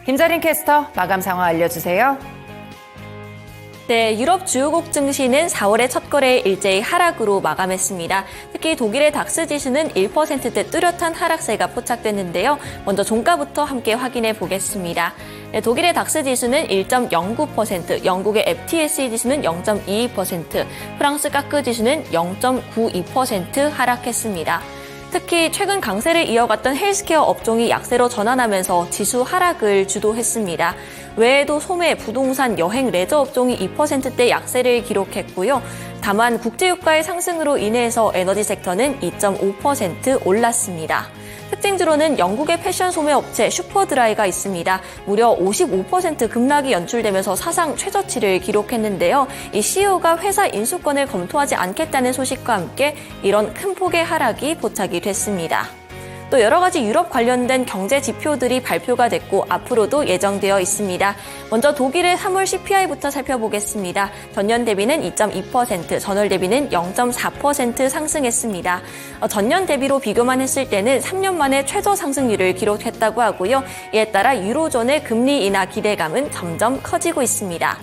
김자린 캐스터 마감 상황 알려주세요. 네, 유럽 주요국 증시는 4월의 첫 거래에 일제히 하락으로 마감했습니다. 특히 독일의 닥스 지수는 1%대 뚜렷한 하락세가 포착됐는데요. 먼저 종가부터 함께 확인해 보겠습니다. 네, 독일의 닥스 지수는 1.09%, 영국의 FTSE 지수는 0.22%, 프랑스 까크 지수는 0.92% 하락했습니다. 특히 최근 강세를 이어갔던 헬스케어 업종이 약세로 전환하면서 지수 하락을 주도했습니다. 외에도 소매, 부동산, 여행, 레저 업종이 2%대 약세를 기록했고요. 다만 국제유가의 상승으로 인해서 에너지 섹터는 2.5% 올랐습니다. 특징주로는 영국의 패션 소매 업체 슈퍼드라이가 있습니다. 무려 55% 급락이 연출되면서 사상 최저치를 기록했는데요. 이 CEO가 회사 인수권을 검토하지 않겠다는 소식과 함께 이런 큰 폭의 하락이 포착이 됐습니다. 또 여러 가지 유럽 관련된 경제 지표들이 발표가 됐고 앞으로도 예정되어 있습니다. 먼저 독일의 3월 CPI부터 살펴보겠습니다. 전년 대비는 2.2%, 전월 대비는 0.4% 상승했습니다. 전년 대비로 비교만 했을 때는 3년 만에 최저 상승률을 기록했다고 하고요. 이에 따라 유로존의 금리 인하 기대감은 점점 커지고 있습니다.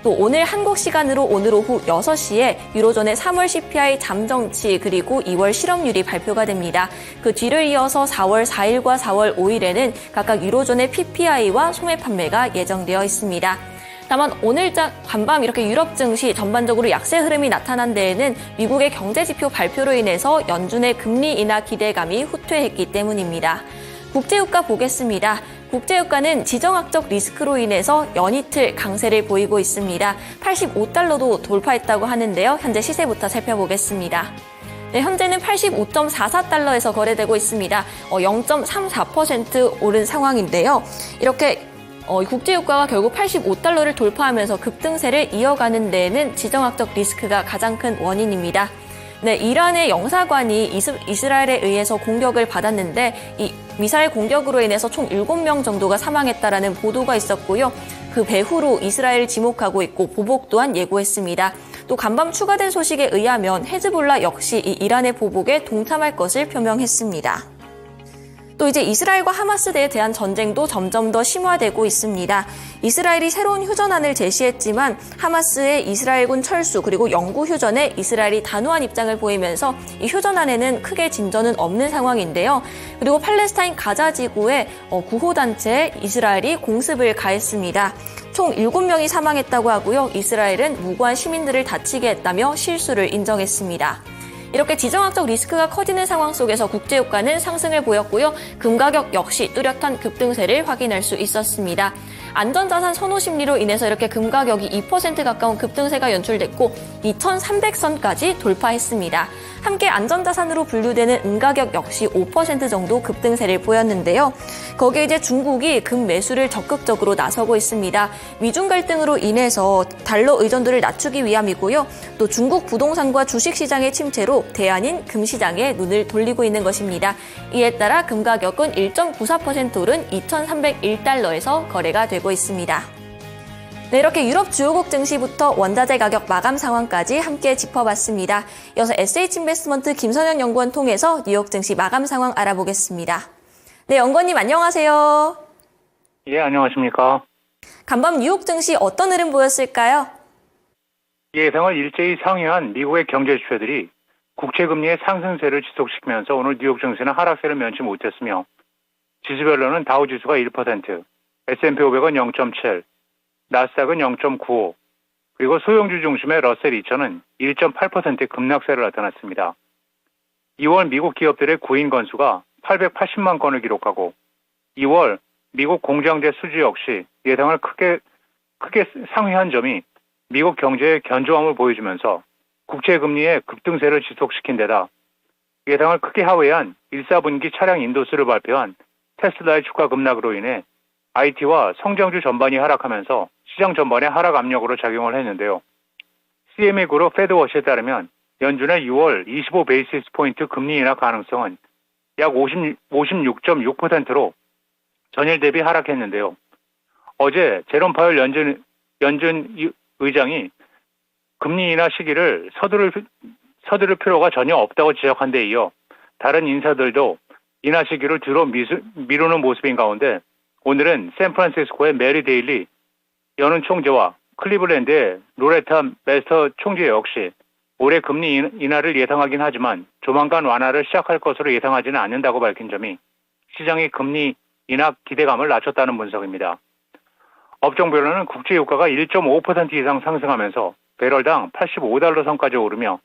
또 오늘 한국 시간으로 오늘 오후 6시에 유로존의 3월 CPI 잠정치 그리고 2월 실업률이 발표가 됩니다. 그 뒤를 이어서 4월 4일과 4월 5일에는 각각 유로존의 PPI와 소매 판매가 예정되어 있습니다. 다만 오늘 간밤 이렇게 유럽 증시 전반적으로 약세 흐름이 나타난 데에는 미국의 경제지표 발표로 인해서 연준의 금리 인하 기대감이 후퇴했기 때문입니다. 국제유가 보겠습니다. 국제유가는 지정학적 리스크로 인해서 연이틀 강세를 보이고 있습니다. 85달러도 돌파했다고 하는데요. 현재 시세부터 살펴보겠습니다. 네, 현재는 85.44달러에서 거래되고 있습니다. 0.34% 오른 상황인데요. 이렇게 국제유가가 결국 85달러를 돌파하면서 급등세를 이어가는 데에는 지정학적 리스크가 가장 큰 원인입니다. 네, 이란의 영사관이 이스라엘에 의해서 공격을 받았는데 이 미사일 공격으로 인해서 총 7명 정도가 사망했다라는 보도가 있었고요. 그 배후로 이스라엘을 지목하고 있고 보복 또한 예고했습니다. 또 간밤 추가된 소식에 의하면 헤즈볼라 역시 이 이란의 보복에 동참할 것을 표명했습니다. 또 이제 이스라엘과 하마스에 대한 전쟁도 점점 더 심화되고 있습니다. 이스라엘이 새로운 휴전안을 제시했지만 하마스의 이스라엘군 철수 그리고 영구 휴전에 이스라엘이 단호한 입장을 보이면서 이 휴전안에는 크게 진전은 없는 상황인데요. 그리고 팔레스타인 가자 지구의 구호단체에 이스라엘이 공습을 가했습니다. 총 7명이 사망했다고 하고요. 이스라엘은 무고한 시민들을 다치게 했다며 실수를 인정했습니다. 이렇게 지정학적 리스크가 커지는 상황 속에서 국제유가는 상승을 보였고요. 금 가격 역시 뚜렷한 급등세를 확인할 수 있었습니다. 안전자산 선호 심리로 인해서 이렇게 금 가격이 2% 가까운 급등세가 연출됐고 2,300선까지 돌파했습니다. 함께 안전자산으로 분류되는 은가격 역시 5% 정도 급등세를 보였는데요. 거기에 이제 중국이 금 매수를 적극적으로 나서고 있습니다. 미중 갈등으로 인해서 달러 의존도를 낮추기 위함이고요. 또 중국 부동산과 주식시장의 침체로 대안인 금시장에 눈을 돌리고 있는 것입니다. 이에 따라 금 가격은 1.94% 오른 2,301달러에서 거래가 되고 있습니다. 네, 이렇게 유럽 주요국 증시부터 원자재 가격 마감 상황까지 함께 짚어봤습니다. 이어서 SH인베스트먼트 김선영 연구원 통해서 뉴욕 증시 마감 상황 알아보겠습니다. 네, 연구원님 안녕하세요. 예, 안녕하십니까. 간밤 뉴욕 증시 어떤 흐름 보였을까요? 예상을 일제히 상회한 미국의 경제 지표들이 국채금리의 상승세를 지속시키면서 오늘 뉴욕 증시는 하락세를 면치 못했으며 지수별로는 다우지수가 1%, S&P 500은 0.7, 나스닥은 0.95, 그리고 소형주 중심의 러셀 2000은 1.8%의 급락세를 나타났습니다. 2월 미국 기업들의 구인 건수가 880만 건을 기록하고 2월 미국 공장재 수주 역시 예상을 크게 상회한 점이 미국 경제의 견조함을 보여주면서 국채금리의 급등세를 지속시킨 데다 예상을 크게 하회한 1, 4분기 차량 인도수를 발표한 테슬라의 주가 급락으로 인해 IT와 성장주 전반이 하락하면서 시장 전반에 하락 압력으로 작용을 했는데요. CME 그룹 패드워치에 따르면 연준의 6월 25 베이시스 포인트 금리 인하 가능성은 약 56.6%로 전일 대비 하락했는데요. 어제 제롬 파월 연준 의장이 금리 인하 시기를 서두를 필요가 전혀 없다고 지적한 데 이어 다른 인사들도 인하 시기를 뒤로 미루는 모습인 가운데 오늘은 샌프란시스코의 메리 데일리 연은 총재와 클리블랜드의 로레타 메스터 총재 역시 올해 금리 인하를 예상하긴 하지만 조만간 완화를 시작할 것으로 예상하지는 않는다고 밝힌 점이 시장의 금리 인하 기대감을 낮췄다는 분석입니다. 업종별로는 국제유가가 1.5% 이상 상승하면서 배럴당 85달러 선까지 오르며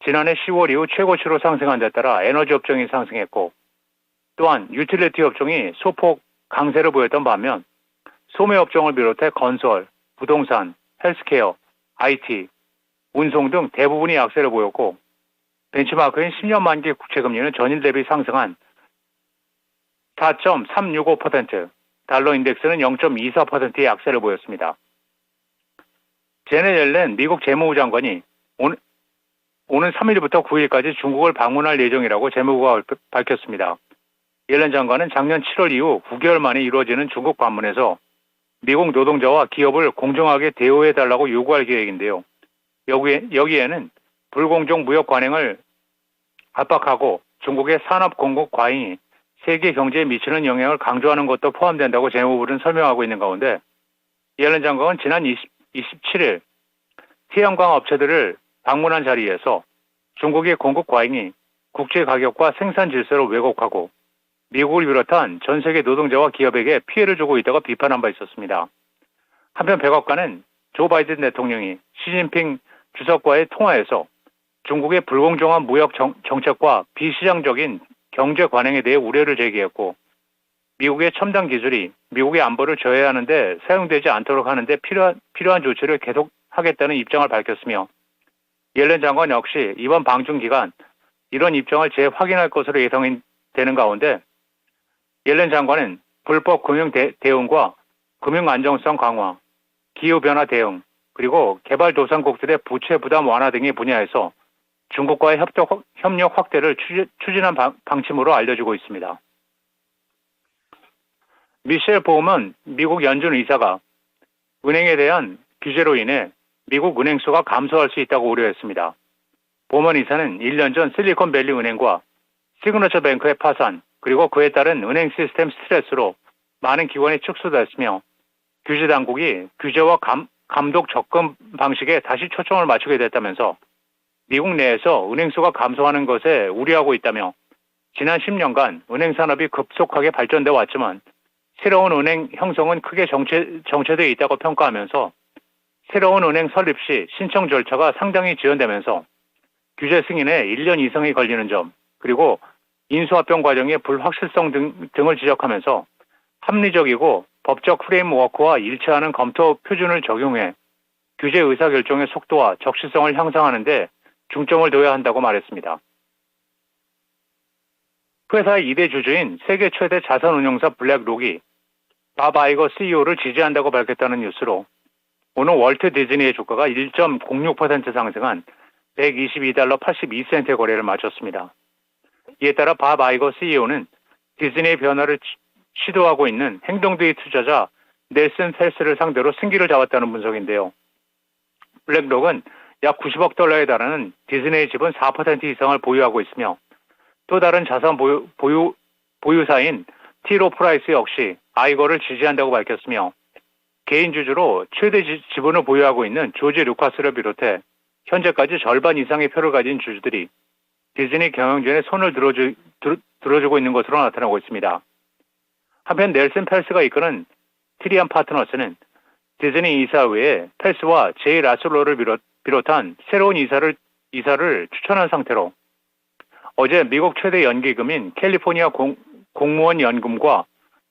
지난해 10월 이후 최고치로 상승한 데 따라 에너지 업종이 상승했고, 또한 유틸리티 업종이 소폭 강세를 보였던 반면 소매 업종을 비롯해 건설, 부동산, 헬스케어, IT, 운송 등 대부분이 약세를 보였고, 벤치마크인 10년 만기 국채금리는 전일 대비 상승한 4.365%, 달러 인덱스는 0.24%의 약세를 보였습니다. 제넷 옐렌 미국 재무부 장관이 오는 3일부터 9일까지 중국을 방문할 예정이라고 재무부가 밝혔습니다. 옐렌 장관은 작년 7월 이후 9개월 만에 이루어지는 중국 방문에서 미국 노동자와 기업을 공정하게 대우해달라고 요구할 계획인데요. 여기에는 불공정 무역 관행을 압박하고 중국의 산업 공급 과잉이 세계 경제에 미치는 영향을 강조하는 것도 포함된다고 재무부는 설명하고 있는 가운데, 옐렌 장관은 지난 27일 태양광 업체들을 방문한 자리에서 중국의 공급 과잉이 국제 가격과 생산 질서를 왜곡하고 미국을 비롯한 전 세계 노동자와 기업에게 피해를 주고 있다고 비판한 바 있었습니다. 한편 백악관은 조 바이든 대통령이 시진핑 주석과의 통화에서 중국의 불공정한 무역 정책과 비시장적인 경제 관행에 대해 우려를 제기했고, 미국의 첨단 기술이 미국의 안보를 저해하는 데 사용되지 않도록 하는 데 필요한 조치를 계속하겠다는 입장을 밝혔으며, 옐렌 장관 역시 이번 방중 기간 이런 입장을 재확인할 것으로 예상되는 가운데, 옐렌 장관은 불법 금융 대응과 금융 안정성 강화, 기후변화 대응, 그리고 개발도상국들의 부채 부담 완화 등의 분야에서 중국과의 협력 확대를 추진한 방침으로 알려지고 있습니다. 미셸 보우먼 미국 연준 의사가 은행에 대한 규제로 인해 미국 은행 수가 감소할 수 있다고 우려했습니다. 보우먼 의사는 1년 전 실리콘밸리 은행과 시그너처 뱅크의 파산, 그리고 그에 따른 은행 시스템 스트레스로 많은 기관이 축소됐으며, 규제 당국이 규제와 감독 접근 방식에 다시 초점을 맞추게 됐다면서 미국 내에서 은행 수가 감소하는 것에 우려하고 있다며, 지난 10년간 은행 산업이 급속하게 발전돼 왔지만 새로운 은행 형성은 크게 정체되어 있다고 평가하면서 새로운 은행 설립 시 신청 절차가 상당히 지연되면서 규제 승인에 1년 이상이 걸리는 점, 그리고 인수합병 과정의 불확실성 등을 지적하면서 합리적이고 법적 프레임워크와 일치하는 검토 표준을 적용해 규제 의사결정의 속도와 적시성을 향상하는 데 중점을 둬야 한다고 말했습니다. 회사의 2대 주주인 세계 최대 자산운용사 블랙록이 밥 아이거 CEO를 지지한다고 밝혔다는 뉴스로 오늘 월트 디즈니의 주가가 1.06% 상승한 122달러 82센트의 거래를 마쳤습니다. 이에 따라 밥 아이거 CEO는 디즈니의 변화를 시도하고 있는 행동주의 투자자 넬슨 펠스를 상대로 승기를 잡았다는 분석인데요. 블랙록은 약 90억 달러에 달하는 디즈니의 지분 4% 이상을 보유하고 있으며, 또 다른 자산 보유사인 티로 프라이스 역시 아이거를 지지한다고 밝혔으며, 개인 주주로 최대 지분을 보유하고 있는 조지 루카스를 비롯해 현재까지 절반 이상의 표를 가진 주주들이 디즈니 경영진에 손을 들어주고 있는 것으로 나타나고 있습니다. 한편 넬슨 펠스가 이끄는 트리안 파트너스는 디즈니 이사 외에 펠스와 제이 라슬로를 비롯한 새로운 이사를 추천한 상태로 어제 미국 최대 연기금인 캘리포니아 공무원 연금과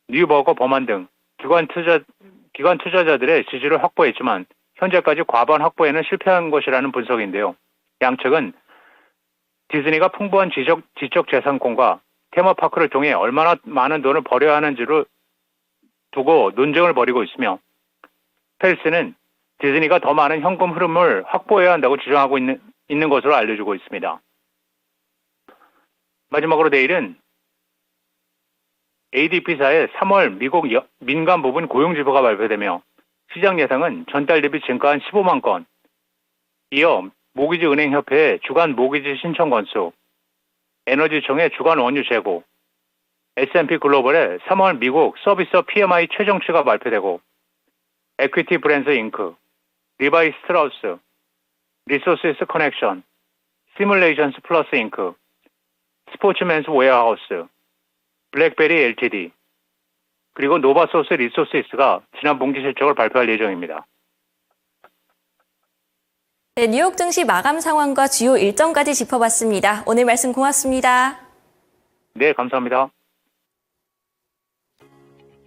뉴버거 범한 등 기관 투자자들의 지지를 확보했지만 현재까지 과반 확보에는 실패한 것이라는 분석인데요. 양측은 디즈니가 풍부한 지적 재산권과 테마파크를 통해 얼마나 많은 돈을 벌여야 하는지를 두고 논쟁을 벌이고 있으며, 펠스는 디즈니가 더 많은 현금 흐름을 확보해야 한다고 주장하고 있는 것으로 알려지고 있습니다. 마지막으로 내일은 ADP사의 3월 미국 민간 부분 고용지표가 발표되며 시장 예상은 전달 대비 증가 한 15만 건, 이어 모기지은행협회의 주간 모기지 신청 건수, 에너지청의 주간 원유 재고, S&P 글로벌의 3월 미국 서비스 PMI 최종치가 발표되고 에퀴티 브랜드 잉크, 리바이 스트라우스, 리소시스 커넥션, 시뮬레이션스 플러스 잉크, 스포츠맨스 웨어하우스, 블랙베리 LTD, 그리고 노바소스 리소시스가 지난 분기 실적을 발표할 예정입니다. 네, 뉴욕 증시 마감 상황과 주요 일정까지 짚어봤습니다. 오늘 말씀 고맙습니다. 네, 감사합니다.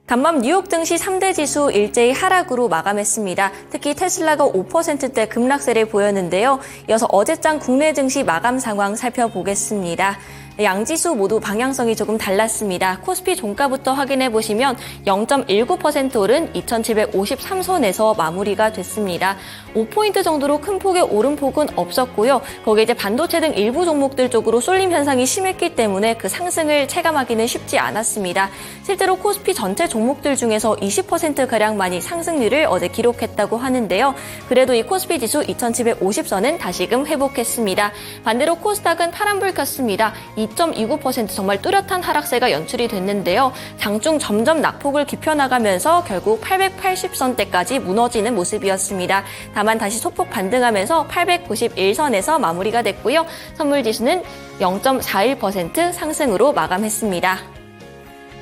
간밤 뉴욕 증시 3대 지수 일제히 하락으로 마감했습니다. 특히 테슬라가 5%대 급락세를 보였는데요. 이어서 어제장 국내 증시 마감 상황 살펴보겠습니다. 양지수 모두 방향성이 조금 달랐습니다. 코스피 종가부터 확인해 보시면 0.19% 오른 2753선에서 마무리가 됐습니다. 5포인트 정도로 큰 폭의 오름폭은 없었고요. 거기에 이제 반도체 등 일부 종목들 쪽으로 쏠림 현상이 심했기 때문에 그 상승을 체감하기는 쉽지 않았습니다. 실제로 코스피 전체 종목들 중에서 20%가량만이 상승률을 어제 기록했다고 하는데요. 그래도 이 코스피 지수 2750선은 다시금 회복했습니다. 반대로 코스닥은 파란불 켰습니다. 2.29% 정말 뚜렷한 하락세가 연출이 됐는데요. 장중 점점 낙폭을 깊혀나가면서 결국 880선대까지 무너지는 모습이었습니다. 다만 다시 소폭 반등하면서 891선에서 마무리가 됐고요. 선물지수는 0.41% 상승으로 마감했습니다.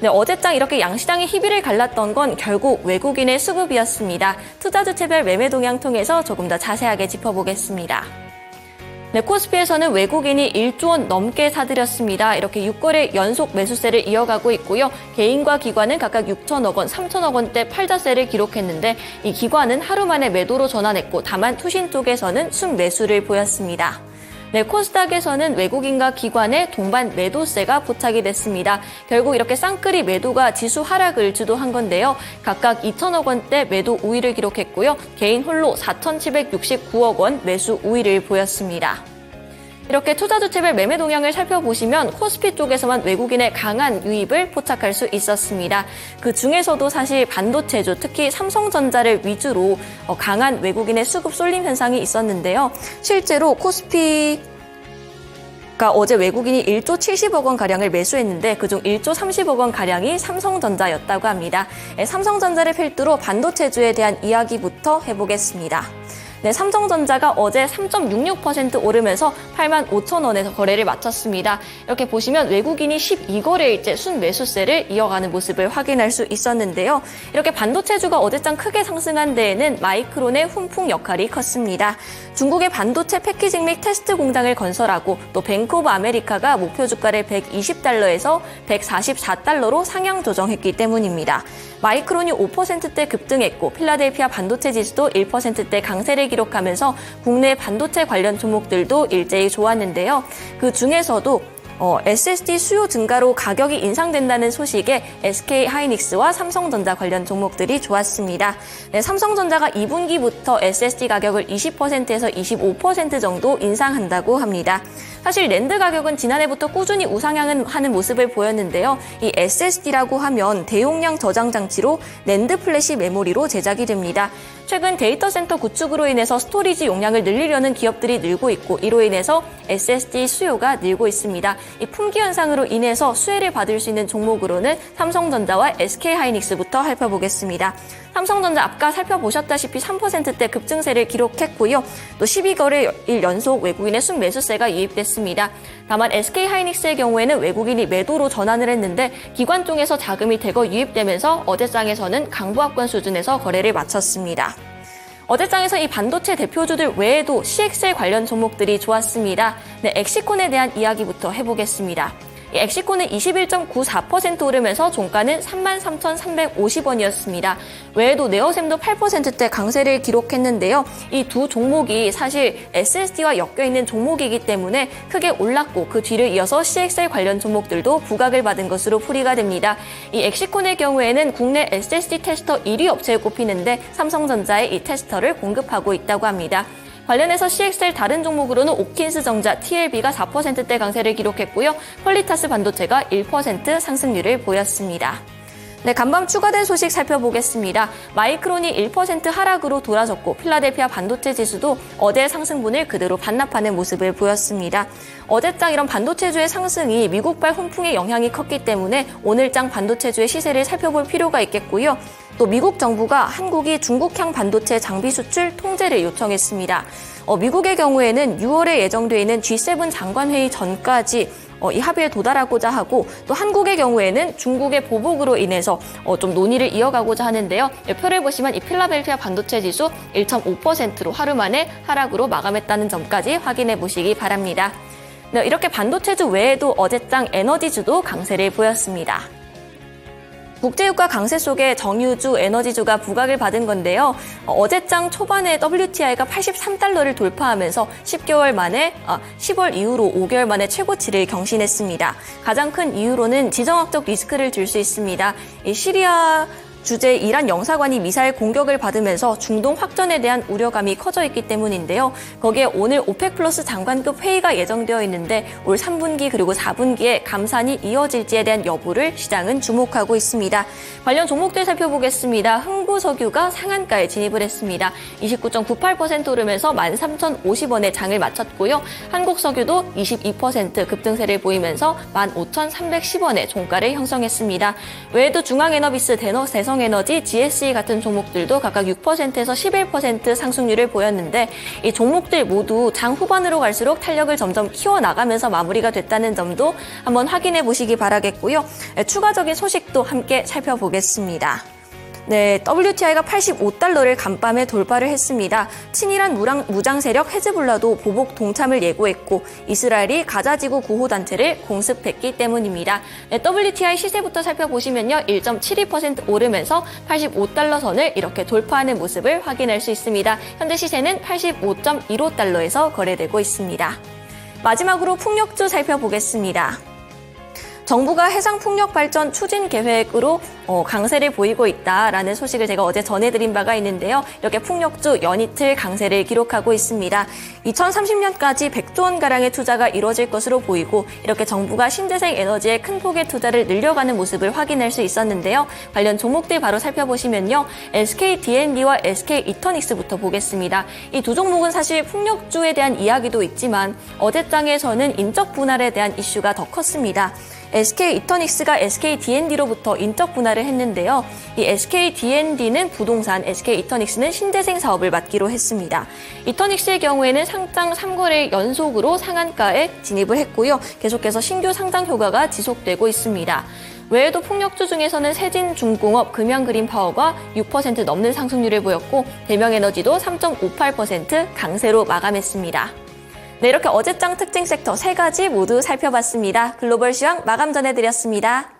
네, 어제장 이렇게 양시장의 희비를 갈랐던 건 결국 외국인의 수급이었습니다. 투자주체별 매매 동향 통해서 조금 더 자세하게 짚어보겠습니다. 네, 코스피에서는 외국인이 1조 원 넘게 사들였습니다. 이렇게 6거래 연속 매수세를 이어가고 있고요. 개인과 기관은 각각 6천억 원, 3천억 원대 팔자세를 기록했는데 이 기관은 하루 만에 매도로 전환했고 다만 투신 쪽에서는 순매수를 보였습니다. 네, 코스닥에서는 외국인과 기관의 동반 매도세가 포착이 됐습니다. 결국 이렇게 쌍끌이 매도가 지수 하락을 주도한 건데요. 각각 2천억 원대 매도 우위를 기록했고요. 개인 홀로 4,769억 원 매수 우위를 보였습니다. 이렇게 투자주체별 매매 동향을 살펴보시면 코스피 쪽에서만 외국인의 강한 유입을 포착할 수 있었습니다. 그 중에서도 사실 반도체주, 특히 삼성전자를 위주로 강한 외국인의 수급 쏠림 현상이 있었는데요. 실제로 코스피 어제 외국인이 1조 70억 원 가량을 매수했는데 그중 1조 30억 원 가량이 삼성전자였다고 합니다. 삼성전자를 필두로 반도체주에 대한 이야기부터 해보겠습니다. 네, 삼성전자가 어제 3.66% 오르면서 85,000원에서 거래를 마쳤습니다. 이렇게 보시면 외국인이 12거래일째 순매수세를 이어가는 모습을 확인할 수 있었는데요. 이렇게 반도체주가 어제장 크게 상승한 데에는 마이크론의 훈풍 역할이 컸습니다. 중국의 반도체 패키징 및 테스트 공장을 건설하고 또 뱅크 오브 아메리카가 목표 주가를 120달러에서 144달러로 상향 조정했기 때문입니다. 마이크론이 5%대 급등했고 필라델피아 반도체 지수도 1%대 강세를 기록하면서 국내 반도체 관련 종목들도 일제히 좋았는데요. 그 중에서도 SSD 수요 증가로 가격이 인상된다는 소식에 SK하이닉스와 삼성전자 관련 종목들이 좋았습니다. 네, 삼성전자가 2분기부터 SSD 가격을 20%에서 25% 정도 인상한다고 합니다. 사실 랜드 가격은 지난해부터 꾸준히 우상향하는 모습을 보였는데요. 이 SSD라고 하면 대용량 저장 장치로 낸드 플래시 메모리로 제작이 됩니다. 최근 데이터 센터 구축으로 인해서 스토리지 용량을 늘리려는 기업들이 늘고 있고 이로 인해서 SSD 수요가 늘고 있습니다. 이 품귀 현상으로 인해서 수혜를 받을 수 있는 종목으로는 삼성전자와 SK하이닉스부터 살펴보겠습니다. 삼성전자 아까 살펴보셨다시피 3%대 급증세를 기록했고요. 또 12거래일 연속 외국인의 순매수세가 유입됐습니다. 다만 SK하이닉스의 경우에는 외국인이 매도로 전환을 했는데 기관 쪽에서 자금이 대거 유입되면서 어제장에서는 강보합권 수준에서 거래를 마쳤습니다. 어제장에서 이 반도체 대표주들 외에도 CXL 관련 종목들이 좋았습니다. 네, 엑시콘에 대한 이야기부터 해보겠습니다. 엑시콘은 21.94% 오르면서 종가는 33,350원이었습니다. 외에도 네오셈도 8%대 강세를 기록했는데요. 이 두 종목이 사실 SSD와 엮여있는 종목이기 때문에 크게 올랐고 그 뒤를 이어서 CXL 관련 종목들도 부각을 받은 것으로 풀이가 됩니다. 이 엑시콘의 경우에는 국내 SSD 테스터 1위 업체에 꼽히는데 삼성전자에 이 테스터를 공급하고 있다고 합니다. 관련해서 CXL 다른 종목으로는 오킨스 정자, TLB가 4%대 강세를 기록했고요. 퀄리타스 반도체가 1% 상승률을 보였습니다. 네, 간밤 추가된 소식 살펴보겠습니다. 마이크론이 1% 하락으로 돌아섰고 필라델피아 반도체 지수도 어제 상승분을 그대로 반납하는 모습을 보였습니다. 어제장 이런 반도체주의 상승이 미국발 훈풍의 영향이 컸기 때문에 오늘장 반도체주의 시세를 살펴볼 필요가 있겠고요. 또 미국 정부가 한국이 중국향 반도체 장비 수출 통제를 요청했습니다. 미국의 경우에는 6월에 예정돼 있는 G7 장관회의 전까지 이 합의에 도달하고자 하고, 또 한국의 경우에는 중국의 보복으로 인해서 좀 논의를 이어가고자 하는데요. 표를 보시면 이 필라델피아 반도체 지수 1.5%로 하루 만에 하락으로 마감했다는 점까지 확인해 보시기 바랍니다. 네, 이렇게 반도체주 외에도 어제장 에너지주도 강세를 보였습니다. 국제유가 강세 속에 정유주, 에너지주가 부각을 받은 건데요. 어제장 초반에 WTI가 83달러를 돌파하면서 10월 이후로 5개월 만에 최고치를 경신했습니다. 가장 큰 이유로는 지정학적 리스크를 줄 수 있습니다. 이 시리아 주재 이란 영사관이 미사일 공격을 받으면서 중동 확전에 대한 우려감이 커져 있기 때문인데요. 거기에 오늘 오펙 플러스 장관급 회의가 예정되어 있는데 올 3분기 그리고 4분기에 감산이 이어질지에 대한 여부를 시장은 주목하고 있습니다. 관련 종목들 살펴보겠습니다. 흥부석유가 상한가에 진입을 했습니다. 29.98% 오르면서 13,050원에 장을 마쳤고요. 한국석유도 22% 급등세를 보이면서 15,310원에 종가를 형성했습니다. 외에도 중앙에너비스, 대성에너지, GSE 같은 종목들도 각각 6%에서 11% 상승률을 보였는데 이 종목들 모두 장 후반으로 갈수록 탄력을 점점 키워나가면서 마무리가 됐다는 점도 한번 확인해 보시기 바라겠고요. 추가적인 소식도 함께 살펴보겠습니다. 네, WTI가 85달러를 간밤에 돌파를 했습니다. 친이란 무장 세력 헤즈볼라도 보복 동참을 예고했고 이스라엘이 가자지구 구호단체를 공습했기 때문입니다. 네, WTI 시세부터 살펴보시면요. 1.72% 오르면서 85달러 선을 이렇게 돌파하는 모습을 확인할 수 있습니다. 현재 시세는 85.15달러에서 거래되고 있습니다. 마지막으로 풍력주 살펴보겠습니다. 정부가 해상풍력 발전 추진 계획으로 강세를 보이고 있다라는 소식을 제가 어제 전해드린 바가 있는데요. 이렇게 풍력주 연이틀 강세를 기록하고 있습니다. 2030년까지 100조 원가량의 투자가 이루어질 것으로 보이고 이렇게 정부가 신재생 에너지에 큰 폭의 투자를 늘려가는 모습을 확인할 수 있었는데요. 관련 종목들 바로 살펴보시면요. SK D&D와 SK 이터닉스부터 보겠습니다. 이 두 종목은 사실 풍력주에 대한 이야기도 있지만 어제장에서는 인적 분할에 대한 이슈가 더 컸습니다. SK 이터닉스가 SK D&D로부터 인적 분할을 했는데요. 이 SK D&D는 부동산, SK 이터닉스는 신재생 사업을 맡기로 했습니다. 이터닉스의 경우에는 상장 3거래 연속으로 상한가에 진입을 했고요. 계속해서 신규 상장 효과가 지속되고 있습니다. 외에도 풍력주 중에서는 세진중공업, 금양그린파워가 6% 넘는 상승률을 보였고 대명에너지도 3.58% 강세로 마감했습니다. 네, 이렇게 어제장 특징 섹터 3가지 모두 살펴봤습니다. 글로벌 시황 마감 전해드렸습니다.